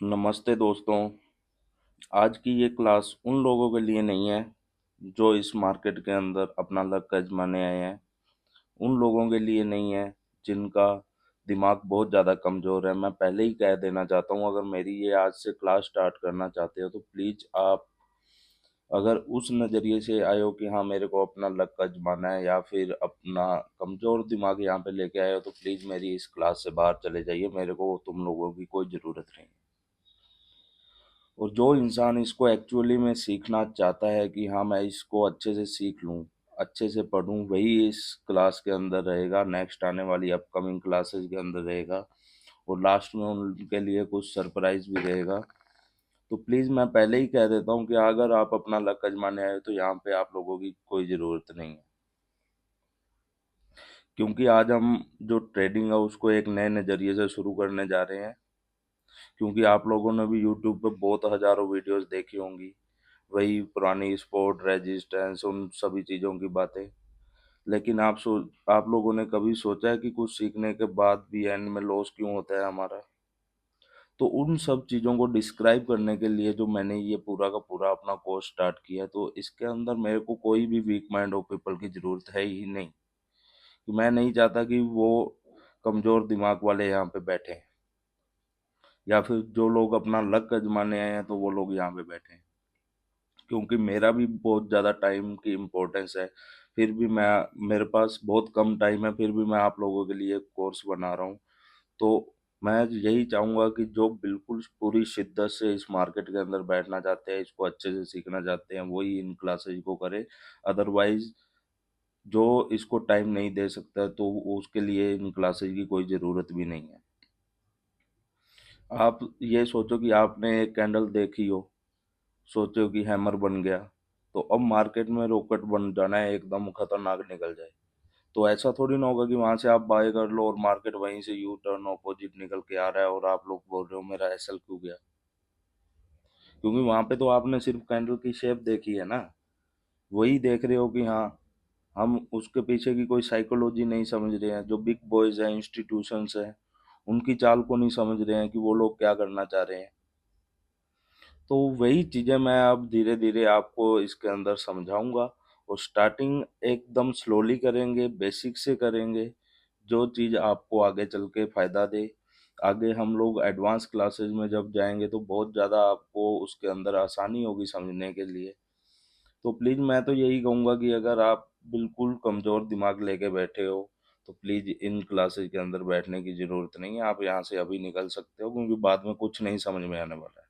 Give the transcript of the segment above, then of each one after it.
नमस्ते दोस्तों। आज की ये क्लास उन लोगों के लिए नहीं है जो इस मार्केट के अंदर अपना लक आजमाने आए हैं। उन लोगों के लिए नहीं है जिनका दिमाग बहुत ज़्यादा कमज़ोर है। मैं पहले ही कह देना चाहता हूँ, अगर मेरी ये आज से क्लास स्टार्ट करना चाहते हो तो प्लीज़ आप अगर उस नज़रिए से आए हो कि हाँ मेरे को अपना लक आजमाना है या फिर अपना कमज़ोर दिमाग यहाँ पे लेके आए हो, तो प्लीज़ मेरी इस क्लास से बाहर चले जाइए। मेरे को तुम लोगों की कोई ज़रूरत नहीं। और जो इंसान इसको एक्चुअली में सीखना चाहता है कि हाँ मैं इसको अच्छे से सीख लूँ, अच्छे से पढूँ, वही इस क्लास के अंदर रहेगा, नेक्स्ट आने वाली अपकमिंग क्लासेस के अंदर रहेगा। और लास्ट में उनके लिए कुछ सरप्राइज भी रहेगा। तो प्लीज़ मैं पहले ही कह देता हूँ कि अगर आप अपना लक आजमाने आए हो तो यहाँ पे आप लोगों की कोई ज़रूरत नहीं है। क्योंकि आज हम जो ट्रेडिंग है उसको एक नए नज़रिए से शुरू करने जा रहे हैं। क्योंकि आप लोगों ने भी यूट्यूब पे बहुत हज़ारों वीडियोस देखी होंगी, वही पुरानी स्पोर्ट रेजिस्टेंस उन सभी चीज़ों की बातें। लेकिन आप लोगों ने कभी सोचा है कि कुछ सीखने के बाद भी एंड में लॉस क्यों होता है हमारा? तो उन सब चीज़ों को डिस्क्राइब करने के लिए जो मैंने ये पूरा का पूरा अपना कोर्स स्टार्ट किया, तो इसके अंदर मेरे को कोई भी वीक माइंड ऑफ पीपल की ज़रूरत है ही नहीं। कि मैं नहीं चाहता कि वो कमज़ोर दिमाग वाले यहाँ पे बैठें, या फिर जो लोग अपना लक आजमाने आए हैं तो वो लोग यहाँ पे बैठें। क्योंकि मेरा भी बहुत ज़्यादा टाइम की इम्पोर्टेंस है। फिर भी मैं मेरे पास बहुत कम टाइम है, फिर भी मैं आप लोगों के लिए कोर्स बना रहा हूँ। तो मैं यही चाहूँगा कि जो बिल्कुल पूरी शिद्दत से इस मार्केट के अंदर बैठना चाहते हैं, इसको अच्छे से सीखना चाहते हैं, वही इन क्लासेज को करें। अदरवाइज जो इसको टाइम नहीं दे सकता तो उसके लिए इन क्लासेज की कोई ज़रूरत भी नहीं है। आप ये सोचो कि आपने एक कैंडल देखी हो, सोचो कि हैमर बन गया, तो अब मार्केट में रॉकेट बन जाना है, एकदम खतरनाक निकल जाए। तो ऐसा थोड़ी ना होगा कि वहां से आप बाय कर लो और मार्केट वहीं से यू टर्न ऑपोजिट निकल के आ रहा है और आप लोग बोल रहे हो मेरा एसएल क्यों गया। क्योंकि वहां पे तो आपने सिर्फ कैंडल की शेप देखी है ना, वही देख रहे हो कि हाँ हम उसके पीछे की कोई साइकोलॉजी नहीं समझ रहे हैं। जो बिग बॉयज हैं, इंस्टीट्यूशंस हैं, उनकी चाल को नहीं समझ रहे हैं कि वो लोग क्या करना चाह रहे हैं। तो वही चीज़ें मैं अब धीरे धीरे आपको इसके अंदर समझाऊंगा। और स्टार्टिंग एकदम स्लोली करेंगे, बेसिक से करेंगे, जो चीज़ आपको आगे चल के फ़ायदा दे। आगे हम लोग एडवांस क्लासेस में जब जाएंगे तो बहुत ज़्यादा आपको उसके अंदर आसानी होगी समझने के लिए। तो प्लीज़ मैं तो यही कहूँगा कि अगर आप बिल्कुल कमज़ोर दिमाग लेके बैठे हो तो प्लीज़ इन क्लासेस के अंदर बैठने की ज़रूरत नहीं है। आप यहाँ से अभी निकल सकते हो, क्योंकि बाद में कुछ नहीं समझ में आने वाला है।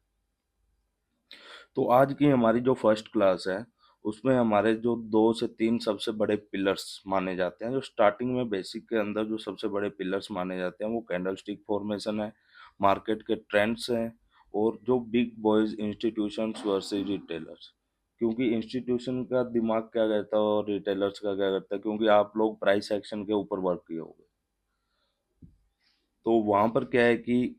तो आज की हमारी जो फर्स्ट क्लास है, उसमें हमारे जो 2 से 3 सबसे बड़े पिलर्स माने जाते हैं, जो स्टार्टिंग में बेसिक के अंदर जो सबसे बड़े पिलर्स माने जाते हैं वो कैंडल स्टिक फॉर्मेशन है, मार्केट के ट्रेंड्स हैं, और जो big boys institutions versus retailers. क्योंकि इंस्टीट्यूशन का दिमाग क्या कहता है और रिटेलर्स का क्या करता है, क्योंकि आप लोग प्राइस एक्शन के ऊपर वर्क किए होगे। तो वहाँ पर क्या है कि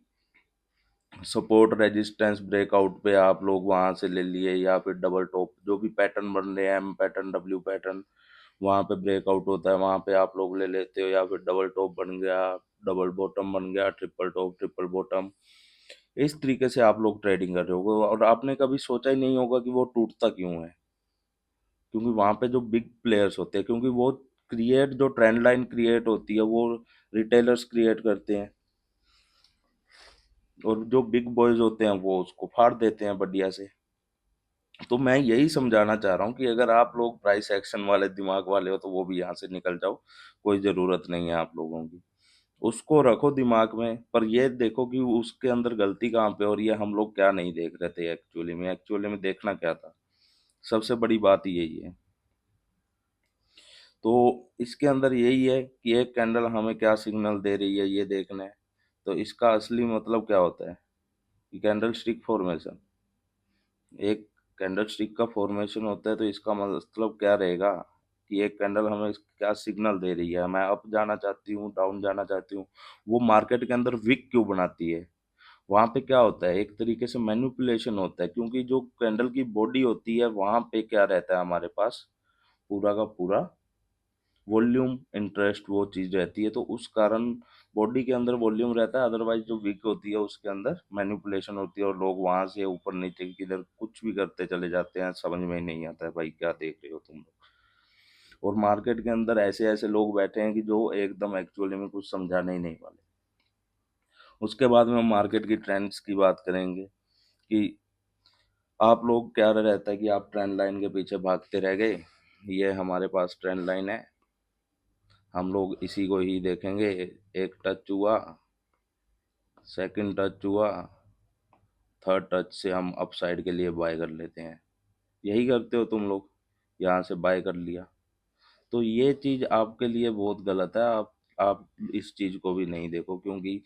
सपोर्ट रेजिस्टेंस ब्रेकआउट पे आप लोग वहां से ले लिए, या फिर डबल टॉप जो भी पैटर्न बन रहे हैं, एम पैटर्न, डब्ल्यू पैटर्न, वहां पे ब्रेकआउट होता है, वहां पे आप लोग ले लेते हो। या फिर डबल टॉप बन गया, डबल बॉटम बन गया, ट्रिपल टॉप, ट्रिपल बॉटम, इस तरीके से आप लोग ट्रेडिंग कर रहे हो। और आपने कभी सोचा ही नहीं होगा कि वो टूटता क्यों है। क्योंकि वहां पे जो बिग प्लेयर्स होते हैं, क्योंकि वो क्रिएट जो ट्रेंड लाइन क्रिएट होती है वो रिटेलर्स क्रिएट करते हैं, और जो बिग बॉयज होते हैं वो उसको फाड़ देते हैं बढ़िया से। तो मैं यही समझाना चाह रहा हूँ कि अगर आप लोग प्राइस एक्शन वाले दिमाग वाले हो तो वो भी यहाँ से निकल जाओ। कोई ज़रूरत नहीं है आप लोगों की। उसको रखो दिमाग में, पर ये देखो कि उसके अंदर गलती कहाँ पे हो रही है, हम लोग क्या नहीं देख रहे थे एक्चुअली में देखना क्या था। सबसे बड़ी बात यही है। तो इसके अंदर यही है कि एक कैंडल हमें क्या सिग्नल दे रही है ये देखना है। तो इसका असली मतलब क्या होता है कि कैंडल स्टिक फॉर्मेशन, एक कैंडल स्टिक का फॉर्मेशन होता है। तो इसका मतलब क्या रहेगा कि एक कैंडल हमें क्या सिग्नल दे रही है, मैं अप जाना चाहती हूँ, डाउन जाना चाहती हूँ, वो मार्केट के अंदर विक क्यों बनाती है। वहां पे क्या होता है, एक तरीके से मैनिपुलेशन होता है। क्योंकि जो कैंडल की बॉडी होती है वहां पे क्या रहता है हमारे पास, पूरा का पूरा वॉल्यूम इंटरेस्ट वो चीज़ रहती है, तो उस कारण बॉडी के अंदर वॉल्यूम रहता है। अदरवाइज जो विक होती है उसके अंदर मैनिपुलेशन होती है और लोग वहां से ऊपर नीचे किधर कुछ भी करते चले जाते हैं, समझ में ही नहीं आता है भाई क्या देख रहे हो तुम लोग। और मार्केट के अंदर ऐसे ऐसे लोग बैठे हैं कि जो एकदम एक्चुअली में कुछ समझाने ही नहीं वाले। उसके बाद में हम मार्केट की ट्रेंड्स की बात करेंगे कि आप लोग क्या रहता है कि आप ट्रेंड लाइन के पीछे भागते रह गए। ये हमारे पास ट्रेंड लाइन है, हम लोग इसी को ही देखेंगे। एक टच हुआ, सेकंड टच हुआ, थर्ड टच से हम अपसाइड के लिए बाय कर लेते हैं। यही करते हो तुम लोग, यहाँ से बाय कर लिया। तो ये चीज़ आपके लिए बहुत गलत है। आप इस चीज़ को भी नहीं देखो, क्योंकि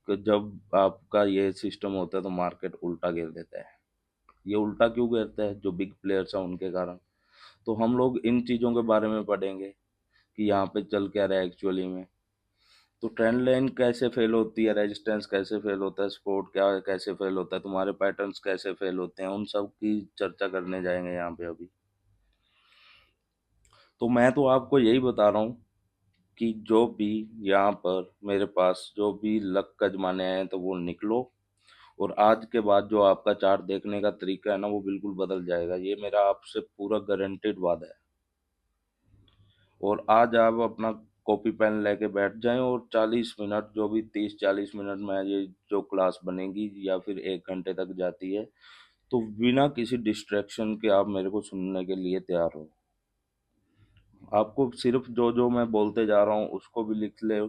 जब आपका ये सिस्टम होता है तो मार्केट उल्टा गिर देता है। ये उल्टा क्यों गिरता है? जो बिग प्लेयर्स हैं उनके कारण। तो हम लोग इन चीज़ों के बारे में पढ़ेंगे कि यहाँ पे चल क्या रहा है एक्चुअली में। तो ट्रेंड लाइन कैसे फेल होती है, रेजिस्टेंस कैसे फेल होता है, सपोर्ट क्या कैसे फेल होता है, तुम्हारे पैटर्न्स कैसे फेल होते हैं, उन सब की चर्चा करने जाएंगे यहाँ पे अभी। तो मैं तो आपको यही बता रहा हूँ कि जो भी यहाँ पर मेरे पास जो भी लक का जमाने आए हैं तो वो निकलो। और आज के बाद जो आपका चार्ट देखने का तरीका है ना वो बिल्कुल बदल जाएगा, ये मेरा आपसे पूरा गारंटेड वादा है। और आज आप अपना कॉपी पेन लेके बैठ जाएं और 40 मिनट, जो भी 30-40 मिनट में ये जो क्लास बनेगी या फिर 1 घंटे तक जाती है, तो बिना किसी डिस्ट्रैक्शन के आप मेरे को सुनने के लिए तैयार हो। आपको सिर्फ जो जो मैं बोलते जा रहा हूँ उसको भी लिख ले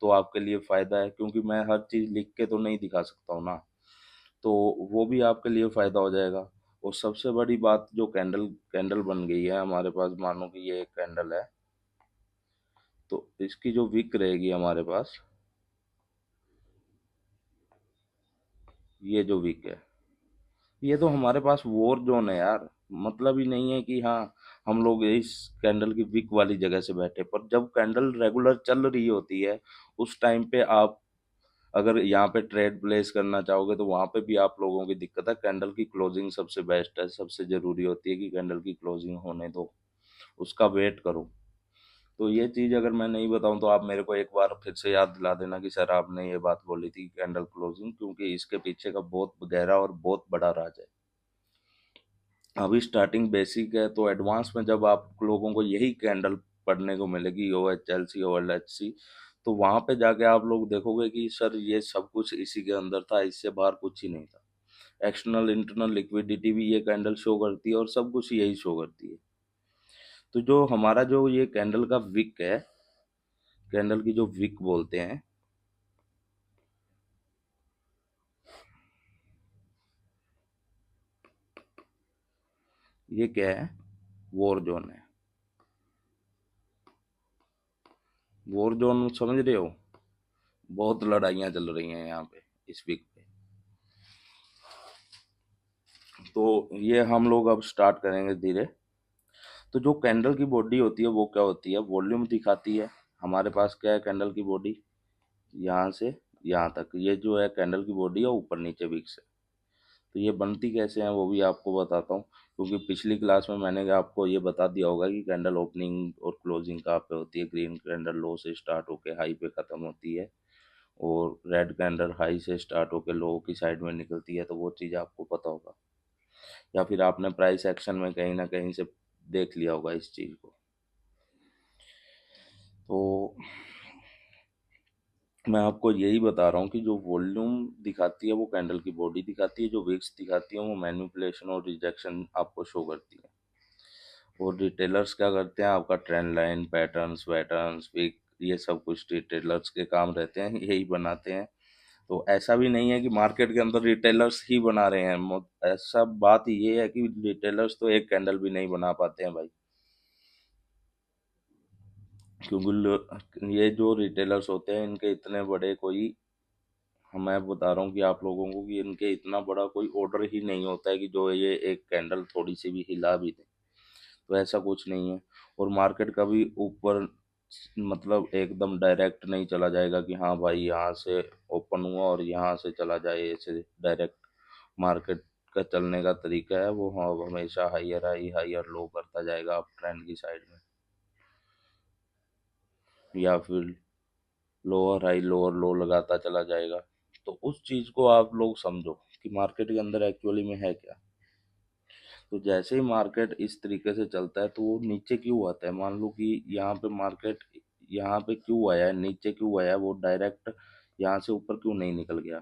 तो आपके लिए फ़ायदा है, क्योंकि मैं हर चीज़ लिख के तो नहीं दिखा सकता हूँ ना। तो वो भी आपके लिए फ़ायदा हो जाएगा। और सबसे बड़ी बात, जो कैंडल कैंडल बन गई है हमारे पास, मानो कि ये एक कैंडल है, तो इसकी जो विक रहेगी हमारे पास, ये जो विक है, ये तो हमारे पास वॉर जोन है यार। मतलब ही नहीं है कि हाँ हम लोग इस कैंडल की विक वाली जगह से बैठे, पर जब कैंडल रेगुलर चल रही होती है उस टाइम पे आप अगर यहाँ पे ट्रेड प्लेस करना चाहोगे तो वहाँ पे भी आप लोगों की दिक्कत है। कैंडल की क्लोजिंग सबसे बेस्ट है, सबसे ज़रूरी होती है कि कैंडल की क्लोजिंग होने दो, उसका वेट करो। तो ये चीज़ अगर मैं नहीं बताऊं तो आप मेरे को एक बार फिर से याद दिला देना कि सर आपने ये बात बोली थी कैंडल क्लोजिंग, क्योंकि इसके पीछे का बहुत गहरा और बहुत बड़ा राज है। अभी स्टार्टिंग बेसिक है, तो एडवांस में जब आप लोगों को यही कैंडल पढ़ने को मिलेगी, O H L C, O L H C, तो वहां पे जाके आप लोग देखोगे कि सर ये सब कुछ इसी के अंदर था, इससे बाहर कुछ ही नहीं था। एक्सटर्नल इंटरनल लिक्विडिटी भी ये कैंडल शो करती है और सब कुछ यही शो करती है। तो जो हमारा जो ये कैंडल का विक है, कैंडल की जो विक बोलते हैं, ये क्या है? वॉर जोन है। वॉर जोन समझ रहे हो? बहुत लड़ाइयाँ चल रही हैं यहाँ पे इस वीक पे। तो ये हम लोग अब स्टार्ट करेंगे धीरे। तो जो कैंडल की बॉडी होती है वो क्या होती है? वॉल्यूम दिखाती है। हमारे पास क्या है कैंडल की बॉडी? यहाँ से यहाँ तक ये जो है कैंडल की बॉडी है, ऊपर नीचे विक से। तो ये बनती कैसे हैं वो भी आपको बताता हूँ, क्योंकि पिछली क्लास में मैंने आपको ये बता दिया होगा कि कैंडल ओपनिंग और क्लोजिंग कहाँ पे होती है। ग्रीन कैंडल लो से स्टार्ट होके हाई पे ख़त्म होती है, और रेड कैंडल हाई से स्टार्ट होके लो की साइड में निकलती है। तो वो चीज़ आपको पता होगा, या फिर आपने प्राइस एक्शन में कहीं ना कहीं से देख लिया होगा इस चीज़ को। तो मैं आपको यही बता रहा हूँ कि जो वॉल्यूम दिखाती है वो कैंडल की बॉडी दिखाती है, जो विक्स दिखाती है वो मैनिपुलेशन और रिजेक्शन आपको शो करती है। और रिटेलर्स क्या करते हैं? आपका ट्रेंड लाइन, पैटर्न्स वैटर्न्स विक, ये सब कुछ रिटेलर्स के काम रहते हैं, यही बनाते हैं। तो ऐसा भी नहीं है कि मार्केट के अंदर रिटेलर्स ही बना रहे हैं, ऐसा बात ये है कि रिटेलर्स तो एक कैंडल भी नहीं बना पाते हैं भाई। क्योंकि ये जो रिटेलर्स होते हैं इनके इतने बड़े कोई, मैं बता रहा हूँ कि आप लोगों को कि इनके इतना बड़ा कोई ऑर्डर ही नहीं होता है कि जो ये एक कैंडल थोड़ी सी भी हिला भी दे। तो ऐसा कुछ नहीं है। और मार्केट कभी ऊपर मतलब एकदम डायरेक्ट नहीं चला जाएगा कि हाँ भाई यहाँ से ओपन हुआ और यहाँ से चला जाए, ऐसे डायरेक्ट मार्केट का चलने का तरीका है वो। हाँ हमेशा हाइयर हाई हाइयर लो करता जाएगा अप ट्रेंड की साइड में। या फिर लोअर हाई लोअर लो लगाता चला जाएगा। तो उस चीज़ को आप लोग समझो कि मार्केट के अंदर एक्चुअली में है क्या। तो जैसे ही मार्केट इस तरीके से चलता है तो वो नीचे क्यों आता है, मान लो कि यहाँ पे मार्केट यहाँ पे क्यों आया है, नीचे क्यों आया है, वो डायरेक्ट यहाँ से ऊपर क्यों नहीं निकल गया।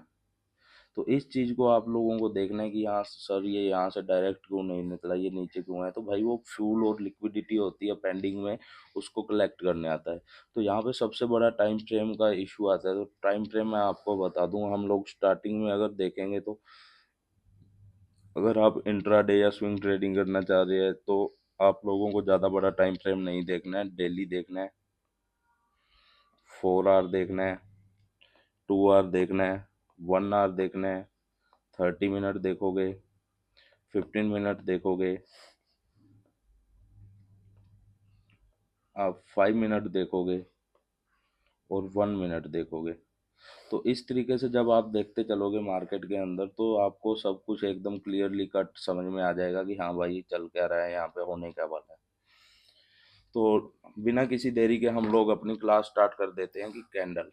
तो इस चीज़ को आप लोगों को देखना है कि यहाँ सर ये यहाँ से डायरेक्ट क्यों नहीं निकला, ये नीचे क्यों है। तो भाई वो फ्यूल और लिक्विडिटी होती है पेंडिंग में, उसको कलेक्ट करने आता है। तो यहाँ पे सबसे बड़ा टाइम फ्रेम का इशू आता है। तो टाइम फ्रेम मैं आपको बता दूं, हम लोग स्टार्टिंग में अगर देखेंगे तो अगर आप इंट्राडे या स्विंग ट्रेडिंग करना चाह रहे हैं तो आप लोगों को ज़्यादा बड़ा टाइम फ्रेम नहीं देखना है, डेली देखना है, 4 आवर देखना है, 2 आवर देखना है, 1 आवर देखना है, 30 मिनट देखोगे, 15 मिनट देखोगे, आप 5 मिनट देखोगे और 1 मिनट देखोगे। तो इस तरीके से जब आप देखते चलोगे मार्केट के अंदर तो आपको सब कुछ एकदम क्लियरली कट समझ में आ जाएगा कि हाँ भाई चल क्या रहा है, यहाँ पे होने क्या वाला है। तो बिना किसी देरी के हम लोग अपनी क्लास स्टार्ट कर देते हैं कि कैंडल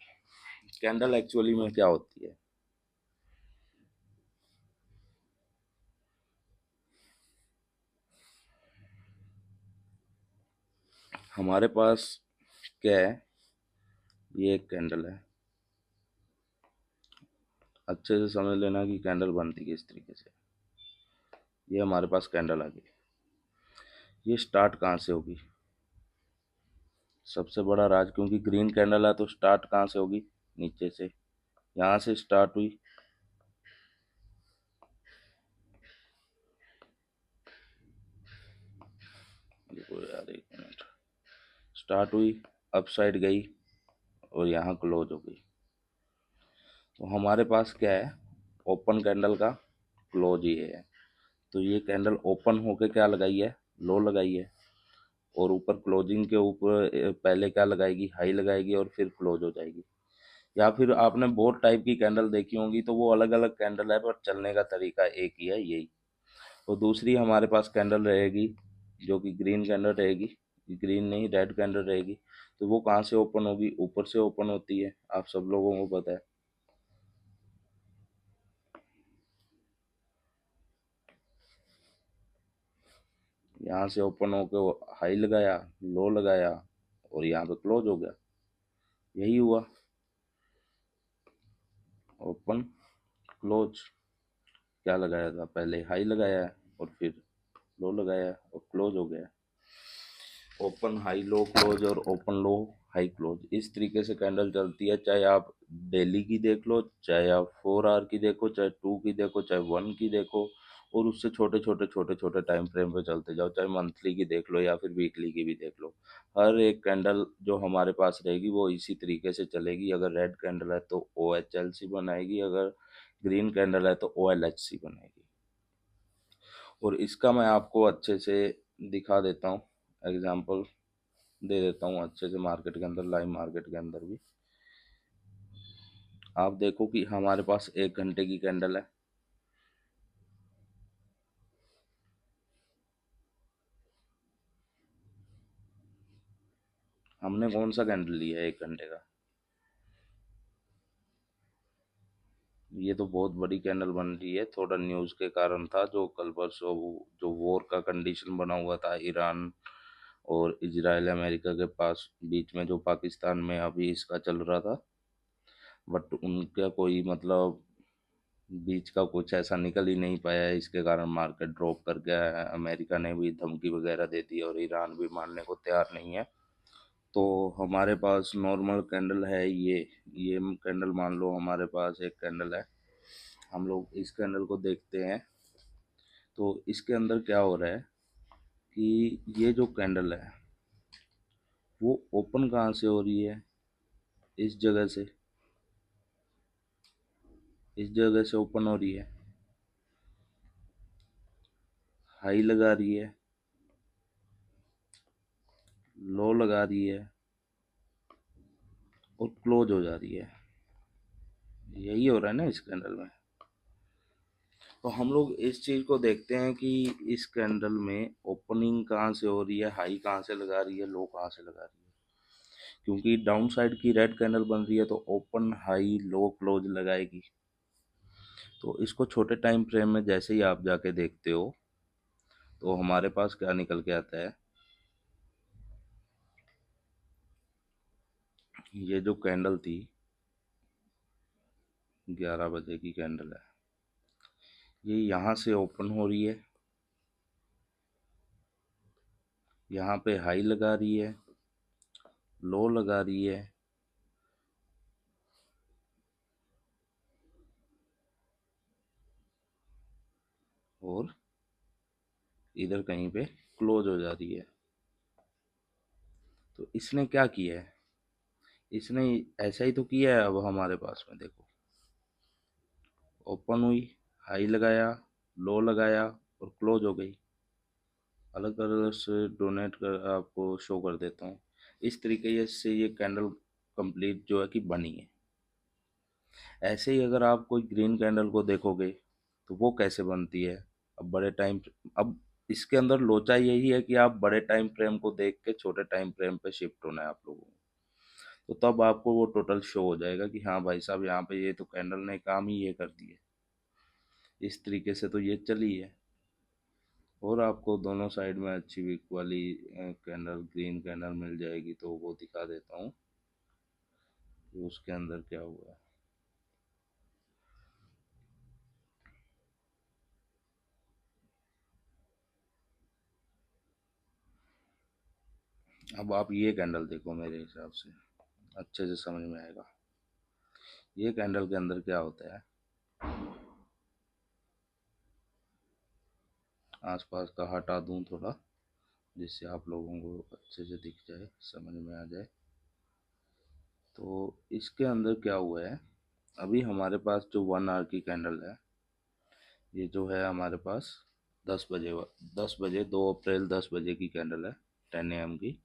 कैंडल एक्चुअली में क्या होती है। हमारे पास क्या है, ये एक कैंडल है। अच्छे से समझ लेना कि कैंडल बनती है किस तरीके से। ये हमारे पास कैंडल आ गई। ये स्टार्ट कहाँ से होगी, सबसे बड़ा राज, क्योंकि ग्रीन कैंडल है तो स्टार्ट कहाँ से होगी, नीचे से। यहाँ से स्टार्ट हुई, देखो यार एक मिनट, स्टार्ट हुई, अप साइड गई और यहाँ क्लोज हो गई। तो हमारे पास क्या है, ओपन कैंडल का क्लोज ये है। तो ये कैंडल ओपन होके क्या लगाई है, लो लगाई है, और ऊपर क्लोजिंग के ऊपर पहले क्या लगाएगी, हाई लगाएगी और फिर क्लोज हो जाएगी। या फिर आपने बहुत टाइप की कैंडल देखी होंगी तो वो अलग अलग कैंडल है पर चलने का तरीका एक ही है, यही। तो दूसरी हमारे पास कैंडल रहेगी जो कि ग्रीन कैंडल रहेगी, ग्रीन नहीं रेड कैंडल रहेगी। तो वो कहाँ से ओपन होगी, ऊपर से ओपन होती है, आप सब लोगों को पता है। यहाँ से ओपन होके वो हाई लगाया, लो लगाया और यहाँ पे क्लोज हो गया, यही हुआ, ओपन क्लोज। क्या लगाया था, पहले हाई लगाया है और फिर लो लगाया है और क्लोज हो गया। ओपन हाई लो क्लोज और ओपन लो हाई क्लोज, इस तरीके से कैंडल चलती है। चाहे आप डेली की देख लो, चाहे आप 4 आवर की देखो, चाहे 2 की देखो, चाहे 1 की देखो, और उससे छोटे छोटे टाइम फ्रेम पे चलते जाओ, चाहे मंथली की देख लो या फिर वीकली की भी देख लो। हर एक कैंडल जो हमारे पास रहेगी वो इसी तरीके से चलेगी। अगर रेड कैंडल है तो OHLC बनाएगी, अगर ग्रीन कैंडल है तो OLHC बनाएगी। और इसका मैं आपको अच्छे से दिखा देता हूँ, एग्जाम्पल दे देता हूँ अच्छे से, मार्केट के अंदर, लाइव मार्केट के अंदर भी। आप देखो कि हमारे पास 1 घंटे की कैंडल है, हमने कौन सा कैंडल लिया है 1 घंटे का, ये तो बहुत बड़ी कैंडल बन रही है। थोड़ा न्यूज़ के कारण था, जो कल परसों जो वॉर का कंडीशन बना हुआ था ईरान और इजराइल अमेरिका के पास बीच में, जो पाकिस्तान में अभी इसका चल रहा था, बट उनका कोई मतलब बीच का कुछ ऐसा निकल ही नहीं पाया है। इसके कारण मार्केट ड्रॉप कर गया है। अमेरिका ने भी धमकी वगैरह दे दी और ईरान भी मानने को तैयार नहीं है। तो हमारे पास नॉर्मल कैंडल है ये कैंडल मान लो हमारे पास एक कैंडल है। हम लोग इस कैंडल को देखते हैं तो इसके अंदर क्या हो रहा है कि ये जो कैंडल है वो ओपन कहाँ से हो रही है, इस जगह से, इस जगह से ओपन हो रही है, हाई लगा रही है, लो लगा रही है और क्लोज हो जा रही है। यही हो रहा है ना इस कैंडल में। तो हम लोग इस चीज़ को देखते हैं कि इस कैंडल में ओपनिंग कहाँ से हो रही है, हाई कहाँ से लगा रही है, लो कहाँ से लगा रही है। क्योंकि डाउन साइड की रेड कैंडल बन रही है तो ओपन हाई लो क्लोज लगाएगी। तो इसको छोटे टाइम फ्रेम में जैसे ही आप जाके देखते हो तो हमारे पास क्या निकल के आता है, ये जो कैंडल थी 11 बजे की कैंडल है, ये यहाँ से ओपन हो रही है, यहाँ पे हाई लगा रही है, लो लगा रही है, और इधर कहीं पे क्लोज हो जा रही है। तो इसने क्या किया है, इसने ऐसा ही तो किया है। अब हमारे पास में देखो, ओपन हुई, हाई लगाया, लो लगाया और क्लोज हो गई। अलग अलग से डोनेट कर आपको शो कर देता हूँ। इस तरीके से ये कैंडल कंप्लीट जो है कि बनी है। ऐसे ही अगर आप कोई ग्रीन कैंडल को देखोगे तो वो कैसे बनती है। अब बड़े टाइम, अब इसके अंदर लोचा यही है कि आप बड़े टाइम फ्रेम को देख के छोटे टाइम फ्रेम पे शिफ्ट होना है आप लोगों को। तो तब आपको वो टोटल शो हो जाएगा कि हाँ भाई साहब, यहाँ पे ये तो कैंडल ने काम ही ये कर दिया। इस तरीके से तो ये चली है। और आपको दोनों साइड में अच्छी विक वाली कैंडल, ग्रीन कैंडल मिल जाएगी, तो वो दिखा देता हूँ कि उसके अंदर क्या हुआ है। अब आप ये कैंडल देखो, मेरे हिसाब से अच्छे से समझ में आएगा। ये कैंडल के अंदर क्या होता है, आसपास का हटा दूं थोड़ा, जिससे आप लोगों को अच्छे से दिख जाए, समझ में आ जाए। तो इसके अंदर क्या हुआ है, अभी हमारे पास जो 1 आवर की कैंडल है, ये जो है हमारे पास 10 बजे, 10 बजे 2 अप्रैल 10 बजे की कैंडल है, 10 AM की।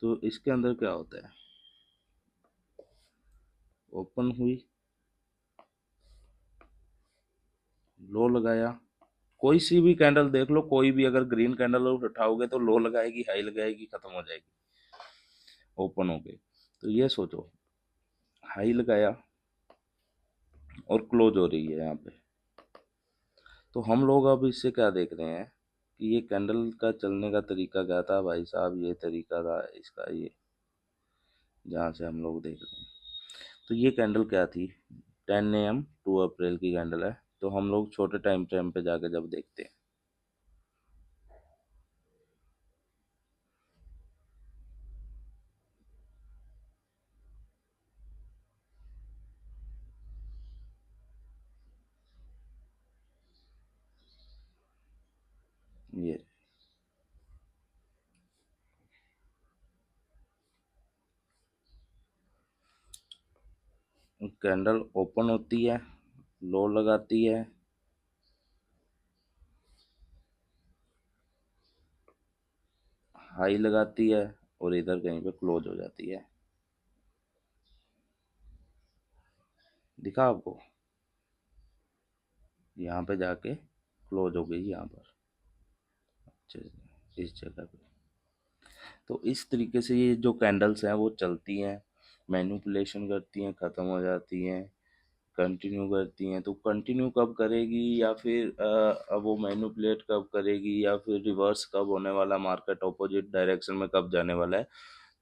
तो इसके अंदर क्या होता है, ओपन हुई, लो लगाया, कोई सी भी कैंडल देख लो, कोई भी अगर ग्रीन कैंडल उठाओगे तो लो लगाएगी, हाई लगाएगी, खत्म हो जाएगी ओपन हो गई। तो ये सोचो, हाई लगाया और क्लोज हो रही है यहाँ पे। तो हम लोग अब इससे क्या देख रहे हैं कि ये कैंडल का चलने का तरीका क्या था भाई साहब, ये तरीका था इसका, ये जहाँ से हम लोग देख रहे हैं। तो ये कैंडल क्या थी, 10 AM 2 अप्रैल की कैंडल है। तो हम लोग छोटे टाइम फ्रेम पे जाके जब देखते हैं, ये कैंडल ओपन होती है, लो लगाती है, हाई लगाती है और इधर कहीं पे क्लोज हो जाती है। दिखा आपको, यहाँ पे जाके क्लोज हो गई यहाँ पर अच्छे से इस जगह पे। तो इस तरीके से ये जो कैंडल्स हैं वो चलती हैं, मैनिपुलेशन करती हैं, ख़त्म हो जाती हैं, कंटिन्यू करती हैं। तो कंटिन्यू कब करेगी, या फिर अब वो मैनिपुलेट कब करेगी, या फिर रिवर्स कब होने वाला, मार्केट ऑपोजिट डायरेक्शन में कब जाने वाला है,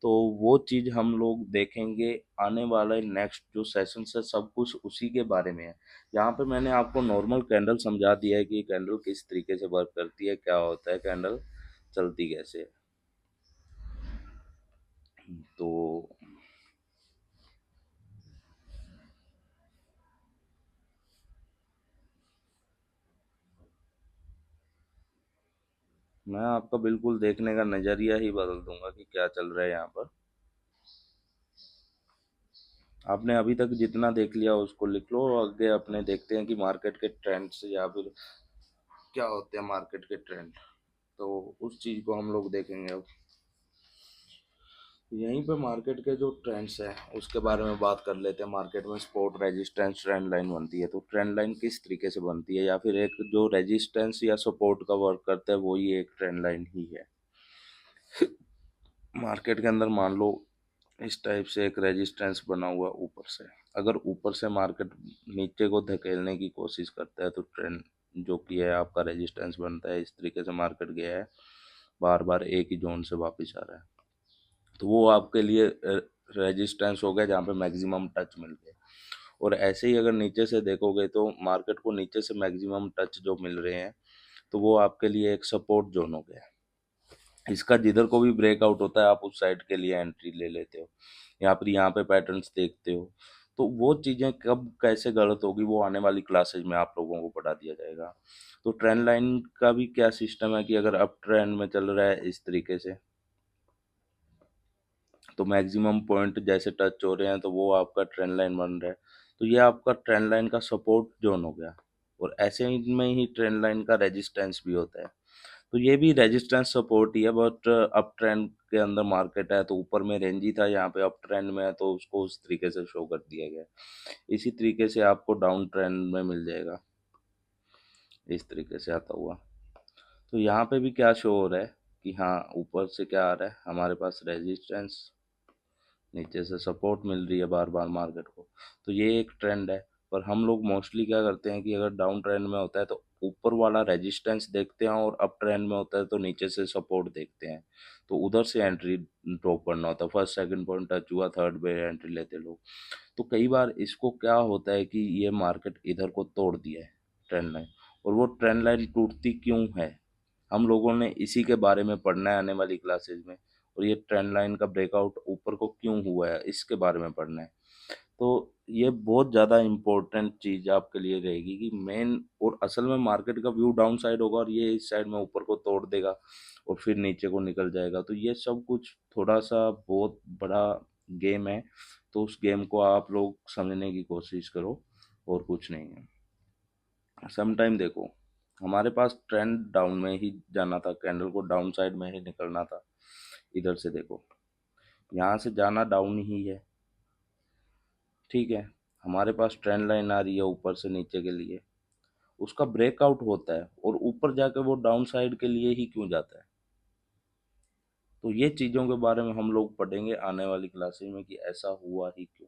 तो वो चीज़ हम लोग देखेंगे आने वाले नेक्स्ट जो सेशन है। सब कुछ उसी के बारे में है। यहाँ पे मैंने आपको नॉर्मल कैंडल समझा दिया है कि कैंडल किस तरीके से वर्क करती है, क्या होता है, कैंडल चलती कैसे है। तो मैं आपका बिल्कुल देखने का नज़रिया ही बदल दूंगा कि क्या चल रहा है यहाँ पर। आपने अभी तक जितना देख लिया उसको लिख लो, और आगे अपने देखते हैं कि मार्केट के ट्रेंड्स या फिर क्या होते हैं मार्केट के ट्रेंड। तो उस चीज़ को हम लोग देखेंगे अब। यहीं पे मार्केट के जो ट्रेंड्स हैं उसके बारे में बात कर लेते हैं। मार्केट में सपोर्ट, रेजिस्टेंस, ट्रेंड लाइन बनती है। तो ट्रेंड लाइन किस तरीके से बनती है, या फिर एक जो रेजिस्टेंस या सपोर्ट का वर्क करता है वही एक ट्रेंड लाइन ही है। मार्केट के अंदर मान लो इस टाइप से एक रेजिस्टेंस बना हुआ है ऊपर से। अगर ऊपर से मार्केट नीचे को धकेलने की कोशिश करता है तो ट्रेंड जो कि है आपका रेजिस्टेंस बनता है। इस तरीके से मार्केट गया है, बार बार एक ही जोन से वापस आ रहा है, तो वो आपके लिए रेजिस्टेंस हो गया जहाँ पे मैक्सिमम टच मिल गया। और ऐसे ही अगर नीचे से देखोगे तो मार्केट को नीचे से मैक्सिमम टच जो मिल रहे हैं, तो वो आपके लिए एक सपोर्ट जोन हो गया। इसका जिधर को भी ब्रेकआउट होता है आप उस साइड के लिए एंट्री ले लेते हो, या फिर यहाँ पे पैटर्न्स देखते हो। तो वो चीज़ें कब कैसे गलत होगी वो आने वाली क्लासेज में आप लोगों को पढ़ा दिया जाएगा। तो ट्रेंड लाइन का भी क्या सिस्टम है कि अगर अप ट्रेंड में चल रहा है इस तरीके से, तो मैक्सिमम पॉइंट जैसे टच हो रहे हैं तो वो आपका ट्रेंड लाइन बन रहा है, तो ये आपका ट्रेंड लाइन का सपोर्ट जोन हो गया। और ऐसे ही में ही ट्रेंड लाइन का रेजिस्टेंस भी होता है, तो ये भी रेजिस्टेंस सपोर्ट ही है। बट अप ट्रेंड के अंदर मार्केट है तो ऊपर में रेंज ही था, यहाँ पे अप ट्रेंड में है तो उसको उस तरीके से शो कर दिया गया। इसी तरीके से आपको डाउन ट्रेंड में मिल जाएगा इस तरीके से आता हुआ। तो यहाँ पे भी क्या शो हो रहा है कि हाँ ऊपर से क्या आ रहा है, हमारे पास रेजिस्टेंस, नीचे से सपोर्ट मिल रही है बार बार मार्केट को। तो ये एक ट्रेंड है। पर हम लोग मोस्टली क्या करते हैं कि अगर डाउन ट्रेंड में होता है तो ऊपर वाला रेजिस्टेंस देखते हैं, और अप ट्रेंड में होता है तो नीचे से सपोर्ट देखते हैं, तो उधर से एंट्री ड्रॉप करना होता है। फर्स्ट सेकंड पॉइंट टच हुआ, थर्ड पे एंट्री लेते लोग। तो कई बार इसको क्या होता है कि ये मार्केट इधर को तोड़ दिया है ट्रेंड लाइन, और वो ट्रेंड लाइन टूटती क्यों है हम लोगों ने इसी के बारे में पढ़ना है आने वाली क्लासेज में। और ये ट्रेंड लाइन का ब्रेकआउट ऊपर को क्यों हुआ है इसके बारे में पढ़ना है। तो ये बहुत ज़्यादा इम्पोर्टेंट चीज़ आपके लिए रहेगी कि मेन और असल में मार्केट का व्यू डाउन साइड होगा, और ये इस साइड में ऊपर को तोड़ देगा और फिर नीचे को निकल जाएगा। तो ये सब कुछ थोड़ा सा बहुत बड़ा गेम है, तो उस गेम को आप लोग समझने की कोशिश करो, और कुछ नहीं है। सम टाइम देखो, हमारे पास ट्रेंड डाउन में ही जाना था, कैंडल को डाउन साइड में ही निकलना था। इधर से देखो, यहाँ से जाना डाउन ही है, ठीक है। हमारे पास ट्रेंड लाइन आ रही है ऊपर से नीचे के लिए, उसका ब्रेकआउट होता है और ऊपर जाकर वो डाउन साइड के लिए ही क्यों जाता है। तो ये चीज़ों के बारे में हम लोग पढ़ेंगे आने वाली क्लासेस में कि ऐसा हुआ ही क्यों,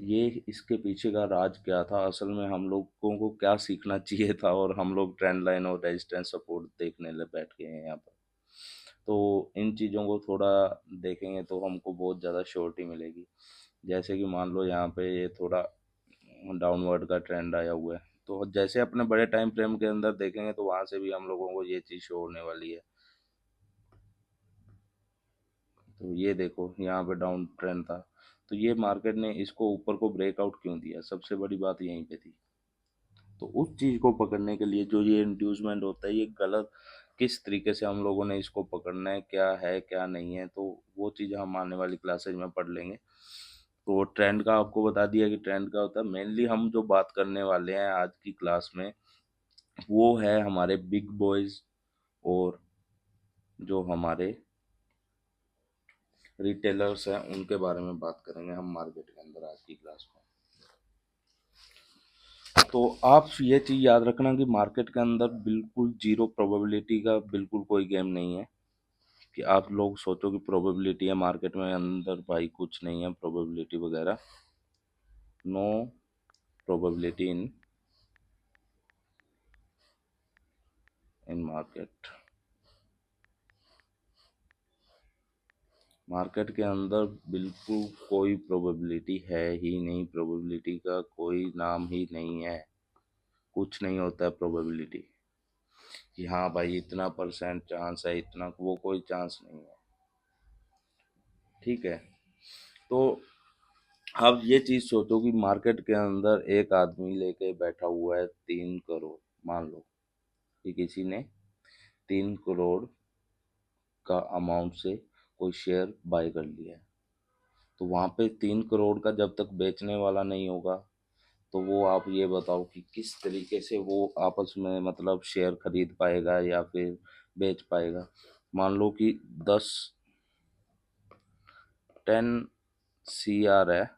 ये इसके पीछे का राज क्या था, असल में हम लोगों को क्या सीखना चाहिए था, और हम लोग ट्रेंड लाइन और रेजिस्टेंस सपोर्ट देखने ले बैठ गए हैं यहाँ पर। तो इन चीज़ों को थोड़ा देखेंगे तो हमको बहुत ज़्यादा श्योरिटी मिलेगी। जैसे कि मान लो यहाँ पे ये थोड़ा डाउनवर्ड का ट्रेंड आया हुआ है, तो जैसे अपने बड़े टाइम फ्रेम के अंदर देखेंगे तो वहाँ से भी हम लोगों को ये चीज़ शो होने वाली है। तो ये देखो यहाँ पे डाउन ट्रेंड था, तो ये मार्केट ने इसको ऊपर को ब्रेकआउट क्यों दिया, सबसे बड़ी बात यहीं पे थी। तो उस चीज़ को पकड़ने के लिए जो ये इंड्यूसमेंट होता है, ये गलत किस तरीके से हम लोगों ने इसको पकड़ना है क्या नहीं है, तो वो चीज़ हम आने वाली क्लासेज में पढ़ लेंगे। तो ट्रेंड का आपको बता दिया कि ट्रेंड का होता है। मेनली हम जो बात करने वाले हैं आज की क्लास में वो है हमारे बिग बॉयज, और जो हमारे रिटेलर्स हैं उनके बारे में बात करेंगे हम मार्केट के अंदर आज की क्लास में। तो आप ये चीज़ याद रखना कि मार्केट के अंदर बिल्कुल जीरो प्रोबेबिलिटी का बिल्कुल कोई गेम नहीं है, कि आप लोग सोचो कि प्रोबेबिलिटी है मार्केट में अंदर, भाई कुछ नहीं है प्रोबेबिलिटी वगैरह। No probability in market. Market के अंदर बिल्कुल कोई प्रोबेबिलिटी है ही नहीं, प्रोबेबिलिटी का कोई नाम ही नहीं है। कुछ नहीं होता है प्रोबेबिलिटी कि हाँ भाई इतना परसेंट चांस है, इतना, वो कोई चांस नहीं है, ठीक है। तो अब ये चीज़ सोचो कि मार्केट के अंदर एक आदमी लेके बैठा हुआ है 3 करोड़। मान लो कि किसी ने 3 करोड़ का अमाउंट से कोई शेयर बाय कर लिया है, तो वहाँ पे 3 करोड़ का जब तक बेचने वाला नहीं होगा, तो वो आप ये बताओ कि किस तरीके से वो आपस में मतलब शेयर खरीद पाएगा या फिर बेच पाएगा। मान लो कि 10 CR है,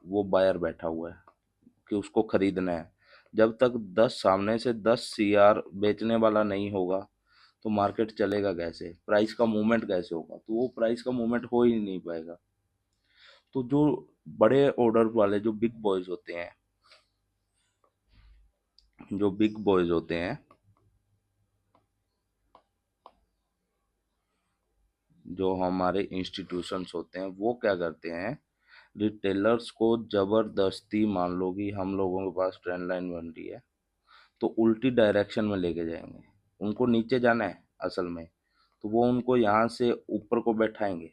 वो बायर बैठा हुआ है कि उसको खरीदना है। जब तक 10 सामने से 10 CR बेचने वाला नहीं होगा, तो मार्केट चलेगा कैसे, प्राइस का मूवमेंट कैसे होगा, तो वो प्राइस का मूवमेंट हो ही नहीं पाएगा। तो जो बड़े ऑर्डर वाले जो बिग बॉयज होते हैं, जो बिग बॉयज होते हैं, जो हमारे इंस्टीट्यूशंस होते हैं, वो क्या करते हैं, रिटेलर्स को जबरदस्ती, मान लो कि हम लोगों के पास ट्रेंड लाइन बन रही है, तो उल्टी डायरेक्शन में लेके जाएंगे। उनको नीचे जाना है असल में, तो वो उनको यहाँ से ऊपर को बैठाएंगे,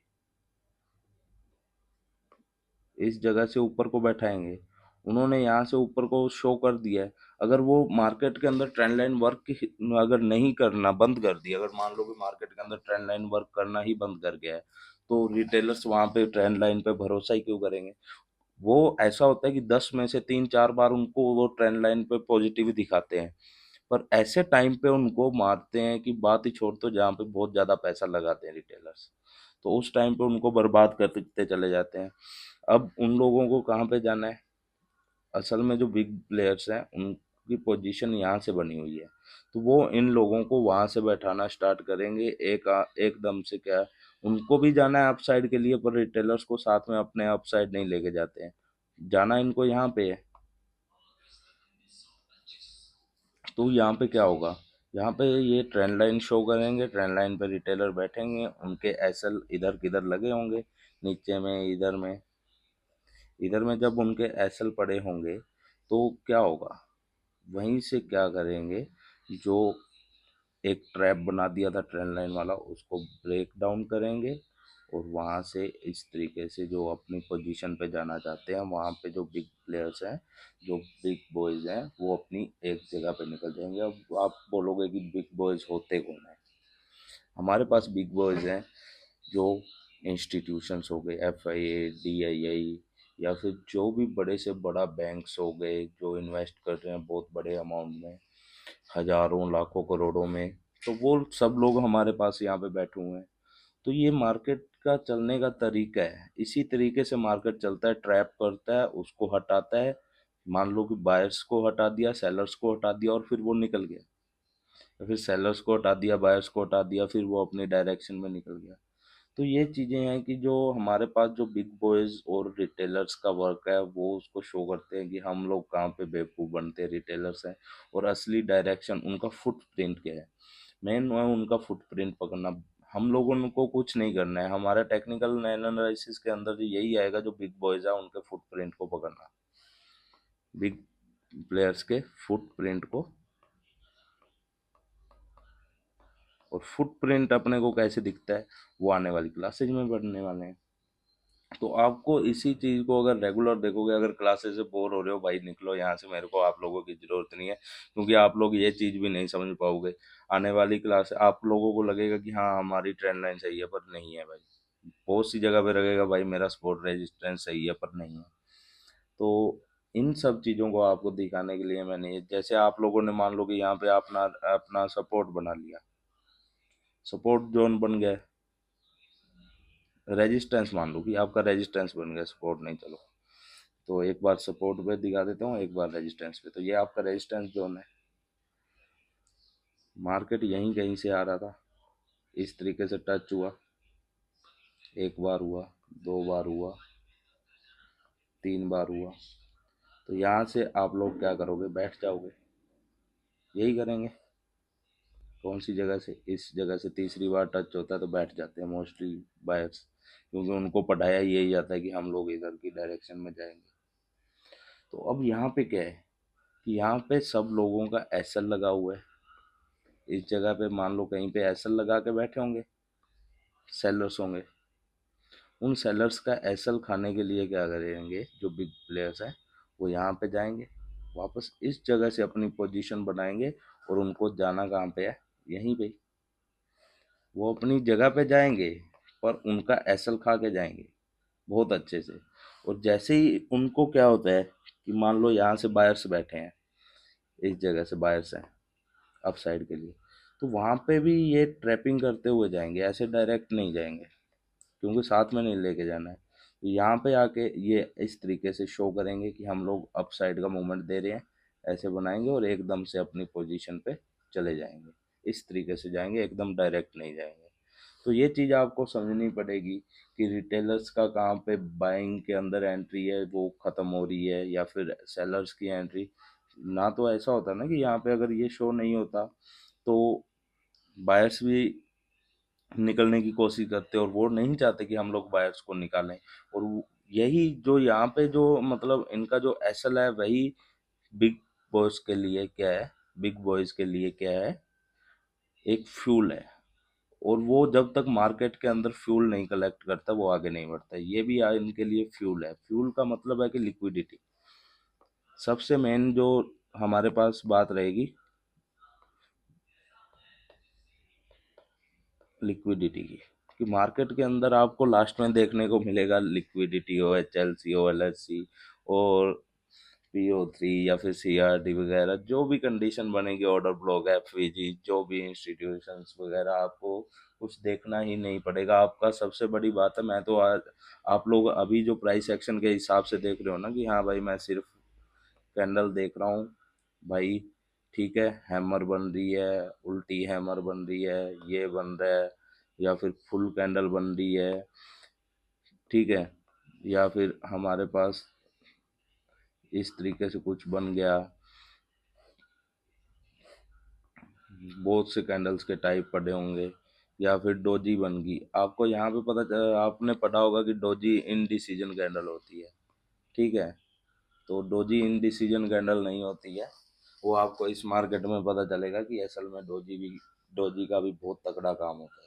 इस जगह से ऊपर को बैठाएंगे। उन्होंने यहाँ से ऊपर को शो कर दिया है। अगर वो मार्केट के अंदर ट्रेंड लाइन वर्क अगर नहीं करना बंद कर दिया, अगर मान लो कि मार्केट के अंदर ट्रेंड लाइन वर्क करना ही बंद कर गया है, तो रिटेलर्स वहां पे ट्रेंड लाइन पे भरोसा ही क्यों करेंगे। वो ऐसा होता है कि 10 में से 3-4 बार उनको वो ट्रेंड लाइन पे पॉजिटिव दिखाते हैं, पर ऐसे टाइम पे उनको मारते हैं कि बात ही छोड़, तो जहाँ पे बहुत ज्यादा पैसा लगाते हैं रिटेलर्स, तो उस टाइम पे उनको बर्बाद करते चले जाते हैं। अब उन लोगों को कहाँ पे जाना है, असल में जो बिग प्लेयर्स हैं उनकी पोजीशन यहाँ से बनी हुई है, तो वो इन लोगों को वहां से बैठाना स्टार्ट करेंगे। एकदम से क्या है, उनको भी जाना है अपसाइड के लिए, पर रिटेलर्स को साथ में अपने अपसाइड नहीं लेके जाते हैं, जाना इनको यहाँ पे है। तो यहाँ पे क्या होगा, यहाँ पे ये ट्रेंड लाइन शो करेंगे, ट्रेंड लाइन पे रिटेलर बैठेंगे, उनके एसएल इधर किधर लगे होंगे, नीचे में, इधर में जब उनके एसएल पड़े होंगे, तो क्या होगा, वहीं से क्या करेंगे, जो एक ट्रैप बना दिया था ट्रेंड लाइन वाला, उसको ब्रेक डाउन करेंगे, और वहाँ से इस तरीके से जो अपनी पोजीशन पे जाना चाहते हैं, वहाँ पे जो बिग प्लेयर्स हैं, जो बिग बॉयज़ हैं, वो अपनी एक जगह पे निकल जाएंगे। अब आप बोलोगे कि बिग बॉयज़ होते कौन है, हमारे पास बिग बॉयज़ हैं जो इंस्टीट्यूशंस हो गए, एफआईए, डीआईआई, या फिर जो भी बड़े से बड़ा बैंक्स हो गए जो इन्वेस्ट कर रहे हैं बहुत बड़े अमाउंट में, हजारों लाखों करोड़ों में, तो वो सब लोग हमारे पास यहाँ पे बैठे हुए हैं। तो ये मार्केट का चलने का तरीका है, इसी तरीके से मार्केट चलता है, ट्रैप करता है, उसको हटाता है। मान लो कि बायर्स को हटा दिया, सेलर्स को हटा दिया, और फिर वो निकल गया, या फिर सेलर्स को हटा दिया, बायर्स को हटा दिया, फिर वो अपनी डायरेक्शन में निकल गया। तो ये चीज़ें हैं कि जो हमारे पास जो बिग बॉयज़ और रिटेलर्स का वर्क है, वो उसको शो करते हैं कि हम लोग कहाँ पे बेवकूफ़ बनते हैं, रिटेलर्स हैं, और असली डायरेक्शन उनका फुटप्रिंट क्या है, मेन है उनका फुटप्रिंट पकड़ना। हम लोगों को कुछ नहीं करना है, हमारा टेक्निकल एनालिसिस के अंदर यही आएगा, जो बिग बॉयज़ है उनके फुटप्रिंट को पकड़ना, बिग प्लेयर्स के फुटप्रिंट को। और फुटप्रिंट अपने को कैसे दिखता है, वो आने वाली क्लासेज में पढ़ने वाले हैं। तो आपको इसी चीज़ को अगर रेगुलर देखोगे, अगर क्लासेस से बोर हो रहे हो, भाई निकलो यहाँ से, मेरे को आप लोगों की ज़रूरत नहीं है, क्योंकि आप लोग ये चीज़ भी नहीं समझ पाओगे। आने वाली क्लास आप लोगों को लगेगा कि हाँ हमारी ट्रेंड लाइन सही है, पर नहीं है भाई। बहुत सी जगह पे लगेगा भाई मेरा सपोर्ट रेजिस्टेंस सही है, पर नहीं है। तो इन सब चीज़ों को आपको दिखाने के लिए मैंने, जैसे आप लोगों ने मान लो कि यहाँ पे अपना अपना सपोर्ट बना लिया, सपोर्ट जोन बन गया, रेजिस्टेंस मान लो कि आपका रेजिस्टेंस बन गया, सपोर्ट नहीं, चलो तो एक बार सपोर्ट पे दिखा देता हूँ, एक बार रेजिस्टेंस पे। तो ये आपका रेजिस्टेंस जोन है, मार्केट यहीं कहीं से आ रहा था, इस तरीके से टच हुआ, एक बार हुआ, 2 बार हुआ, 3 बार हुआ, तो यहाँ से आप लोग क्या करोगे, बैठ जाओगे, यही करेंगे। कौन सी जगह से, इस जगह से तीसरी बार टच होता है तो बैठ जाते हैं मोस्टली बायर्स, क्योंकि उनको पढ़ाया यही जाता है कि हम लोग इधर की डायरेक्शन में जाएंगे। तो अब यहाँ पे क्या है कि यहाँ पे सब लोगों का एसएल लगा हुआ है, इस जगह पे मान लो कहीं पे एसएल लगा के बैठे होंगे, सेलर्स होंगे। उन सेलर्स का एसएल खाने के लिए क्या करेंगे, जो बिग प्लेयर्स हैं, वो यहाँ पे जाएंगे, वापस इस जगह से अपनी पोजीशन बनाएंगे, और उनको जाना कहाँ पे है, यहीं पे। वो अपनी जगह पे जाएंगे, पर उनका एसएल खा के जाएंगे बहुत अच्छे से। और जैसे ही उनको क्या होता है कि मान लो यहाँ से बायर्स बैठे हैं, इस जगह से बायर्स हैं अप साइड के लिए, तो वहाँ पे भी ये ट्रैपिंग करते हुए जाएंगे, ऐसे डायरेक्ट नहीं जाएंगे, क्योंकि साथ में नहीं लेके जाना है। तो यहाँ पे आके ये इस तरीके से शो करेंगे कि हम लोग अप साइड का मूवमेंट दे रहे हैं, ऐसे बनाएंगे और एकदम से अपनी पोजीशन पे चले जाएंगे। इस तरीके से जाएंगे, एकदम डायरेक्ट नहीं जाएंगे। तो ये चीज़ आपको समझनी पड़ेगी कि रिटेलर्स का कहाँ पे बाइंग के अंदर एंट्री है वो ख़त्म हो रही है, या फिर सेलर्स की एंट्री। ना तो ऐसा होता ना कि यहाँ पे अगर ये शो नहीं होता तो बायर्स भी निकलने की कोशिश करते, और वो नहीं चाहते कि हम लोग बायर्स को निकालें। और यही जो यहाँ पे जो मतलब इनका जो एसल है वही बिग बॉस के लिए क्या है, बिग बॉयज के लिए क्या है, एक फ्यूल है। और वो जब तक मार्केट के अंदर फ्यूल नहीं कलेक्ट करता वो आगे नहीं बढ़ता। ये भी इनके लिए फ्यूल है। फ्यूल का मतलब है कि लिक्विडिटी। सबसे मेन जो हमारे पास बात रहेगी लिक्विडिटी की, कि मार्केट के अंदर आपको लास्ट में देखने को मिलेगा लिक्विडिटी हो, एच एल सी हो, एल एस सी और PO3 या फिर CRD वगैरह, जो भी कंडीशन बनेगी, ऑर्डर ब्लॉक, FVG, जो भी इंस्टीट्यूशंस वगैरह, आपको कुछ देखना ही नहीं पड़ेगा। आपका सबसे बड़ी बात है, मैं तो आज आप लोग अभी जो प्राइस एक्शन के हिसाब से देख रहे हो ना कि हाँ भाई मैं सिर्फ कैंडल देख रहा हूँ भाई, ठीक है, हैमर बन रही है, उल्टी हैमर बन रही है, ये बन रहा है, या फिर फुल कैंडल बन रही है, ठीक है, या फिर हमारे पास इस तरीके से कुछ बन गया, बहुत से कैंडल्स के टाइप पड़े होंगे, या फिर डोजी बन गई। आपको यहाँ पे आपने पढ़ा होगा कि डोजी इनडिसीजन कैंडल होती है, ठीक है। तो डोजी इनडिसीजन कैंडल नहीं होती है, वो आपको इस मार्केट में पता चलेगा कि असल में डोजी का भी बहुत तगड़ा काम होता है।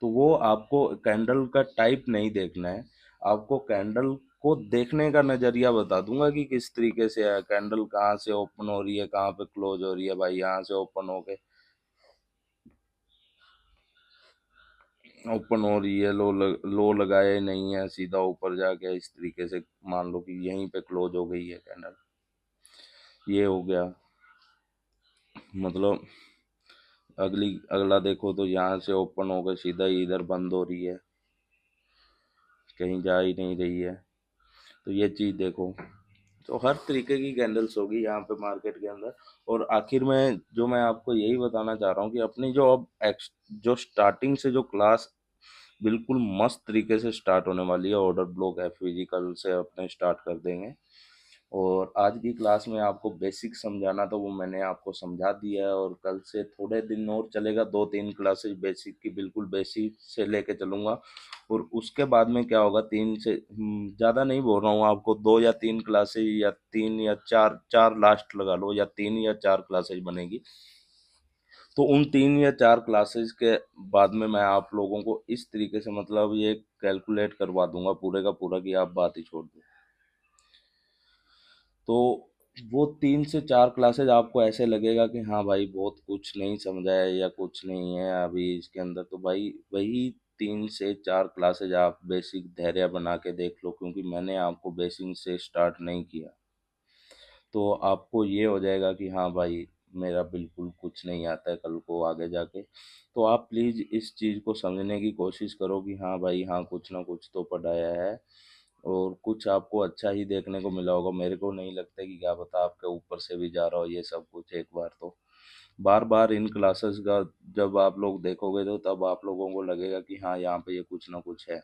तो वो आपको कैंडल का टाइप नहीं देखना है, आपको कैंडल को देखने का नजरिया बता दूंगा कि किस तरीके से है कैंडल, कहाँ से ओपन हो रही है, कहाँ पे क्लोज हो रही है। भाई यहाँ से ओपन हो रही है, लो लगाए नहीं है, सीधा ऊपर जाके इस तरीके से मान लो कि यहीं पे क्लोज हो गई है कैंडल, ये हो गया। मतलब अगला देखो तो यहाँ से ओपन होकर सीधा ही इधर बंद हो रही है, कहीं जा ही नहीं रही है। तो ये चीज़ देखो। तो हर तरीके की कैंडल्स होगी यहाँ पे मार्केट के अंदर। और आखिर में जो मैं आपको यही बताना चाह रहा हूँ कि अपनी जो अब जो स्टार्टिंग से जो क्लास बिल्कुल मस्त तरीके से स्टार्ट होने वाली है, ऑर्डर ब्लॉक FVG कल से अपने स्टार्ट कर देंगे। और आज की क्लास में आपको बेसिक समझाना था वो मैंने आपको समझा दिया है, और कल से थोड़े दिन और चलेगा, 2-3 क्लासेस बेसिक की, बिल्कुल बेसिक से लेके चलूँगा। और उसके बाद में क्या होगा, तीन से ज़्यादा नहीं बोल रहा हूँ आपको, 2 या 3 क्लासेज, या 3 या 4, 4 लास्ट लगा लो, या 3 या 4 क्लासेज बनेगी। तो उन 3 या 4 क्लासेस के बाद में मैं आप लोगों को इस तरीके से मतलब ये कैलकुलेट करवा दूंगा पूरे का पूरा कि आप बात ही छोड़ दो। तो वो 3 से 4 क्लासेज आपको ऐसे लगेगा कि हाँ भाई बहुत कुछ नहीं समझा है या कुछ नहीं है अभी इसके अंदर, तो भाई वही 3 से 4 क्लासेज आप बेसिक धैर्य बना के देख लो, क्योंकि मैंने आपको बेसिक से स्टार्ट नहीं किया। तो आपको ये हो जाएगा कि हाँ भाई मेरा बिल्कुल कुछ नहीं आता है कल को आगे जाके। तो आप प्लीज़ इस चीज़ को समझने की कोशिश करो कि हाँ भाई हाँ कुछ ना कुछ तो पढ़ाया है, और कुछ आपको अच्छा ही देखने को मिला होगा। मेरे को नहीं लगता कि क्या पता आपके ऊपर से भी जा रहा हो ये सब कुछ एक बार। तो बार बार इन क्लासेस का जब आप लोग देखोगे तो तब आप लोगों को लगेगा कि हाँ यहाँ पे ये कुछ ना कुछ है।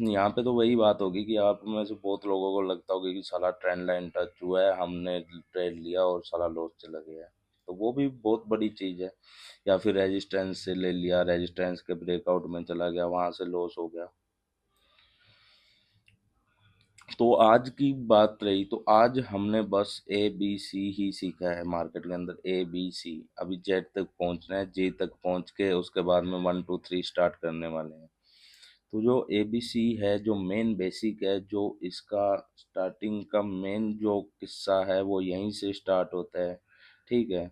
यहाँ पे तो वही बात होगी कि आप में से बहुत लोगों को लगता होगा कि साला ट्रेंड लाइन टच हुआ है, हमने ट्रेड लिया और साला लॉस चला गया। तो वो भी बहुत बड़ी चीज़ है। या फिर रेजिस्टेंस से ले लिया, रेजिस्टेंस के ब्रेकआउट में चला गया, वहां से लॉस हो गया। तो आज की बात रही तो आज हमने बस ABC ही सीखा है मार्केट के अंदर, ABC। अभी जेड तक पहुंचना है, G तक पहुंच के उसके बाद में 1 2 3 स्टार्ट करने वाले हैं। तो जो ABC है, जो मेन बेसिक है, जो इसका स्टार्टिंग का मेन जो किस्सा है वो यहीं से स्टार्ट होता है, ठीक है।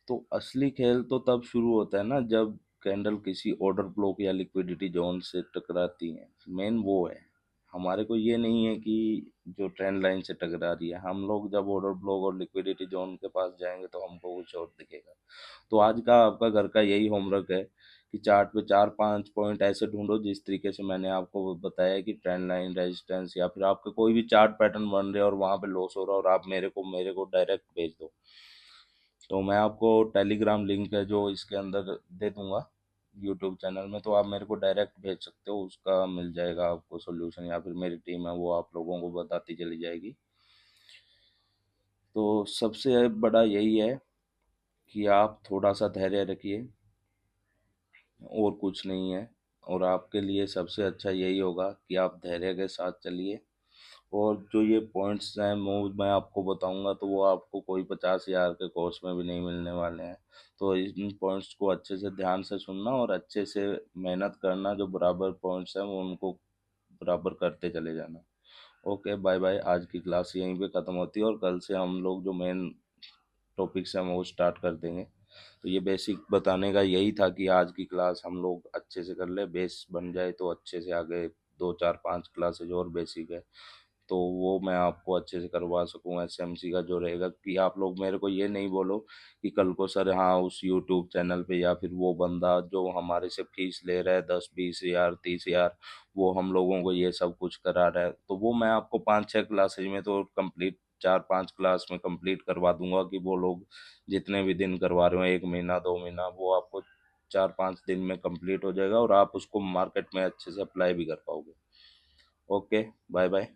तो असली खेल तो तब शुरू होता है ना जब कैंडल किसी ऑर्डर ब्लॉक या लिक्विडिटी जोन से टकराती है। मेन वो है। हमारे को ये नहीं है कि जो ट्रेंड लाइन से टकरा रही है, हम लोग जब ऑर्डर ब्लॉक और लिक्विडिटी जोन के पास जाएंगे तो हमको कुछ और दिखेगा। तो आज का आपका घर का यही होमवर्क है कि चार्ट पे 4-5 पॉइंट ऐसे ढूंढो जिस तरीके से मैंने आपको बताया कि ट्रेंड लाइन, रेजिस्टेंस, या फिर आपके कोई भी चार्ट पैटर्न बन रहे हैं और वहां पे लॉस हो रहा है और आप मेरे को डायरेक्ट भेज दो। तो मैं आपको टेलीग्राम लिंक है जो इसके अंदर दे दूंगा यूट्यूब चैनल में, तो आप मेरे को डायरेक्ट भेज सकते हो, उसका मिल जाएगा आपको सोल्यूशन, या फिर मेरी टीम है वो आप लोगों को बताती चली जाएगी। तो सबसे बड़ा यही है कि आप थोड़ा सा धैर्य रखिए, और कुछ नहीं है। और आपके लिए सबसे अच्छा यही होगा कि आप धैर्य के साथ चलिए। और जो ये पॉइंट्स हैं वो मैं आपको बताऊंगा, तो वो आपको कोई 50,000 के कोर्स में भी नहीं मिलने वाले हैं। तो इन पॉइंट्स को अच्छे से ध्यान से सुनना और अच्छे से मेहनत करना, जो बराबर पॉइंट्स हैं वो उनको बराबर करते चले जाना। Okay, bye bye. आज की क्लास यहीं पे ख़त्म होती है, और कल से हम लोग जो मेन टॉपिक्स हैं वो स्टार्ट कर देंगे। तो ये बेसिक बताने का यही था कि आज की क्लास हम लोग अच्छे से कर ले, बेस बन जाए तो अच्छे से आगे 2 4 5 क्लासेज और बेसिक है तो वो मैं आपको अच्छे से करवा सकूँ। एसएमसी का जो रहेगा कि आप लोग मेरे को ये नहीं बोलो कि कल को सर हाँ उस यूट्यूब चैनल पे या फिर वो बंदा जो हमारे से फीस ले रहा है 10 20 हज़ार 30 हज़ार, वो हम लोगों को ये सब कुछ करा रहा है, तो वो मैं आपको 5 6 क्लासेज में तो कंप्लीट, 4 5 क्लास में कंप्लीट करवा दूंगा कि वो लोग जितने भी दिन करवा रहे हो, 1 महीना 2 महीना, वो आपको 4 5 दिन में कंप्लीट हो जाएगा और आप उसको मार्केट में अच्छे से अप्लाई भी कर पाओगे। Okay, bye bye.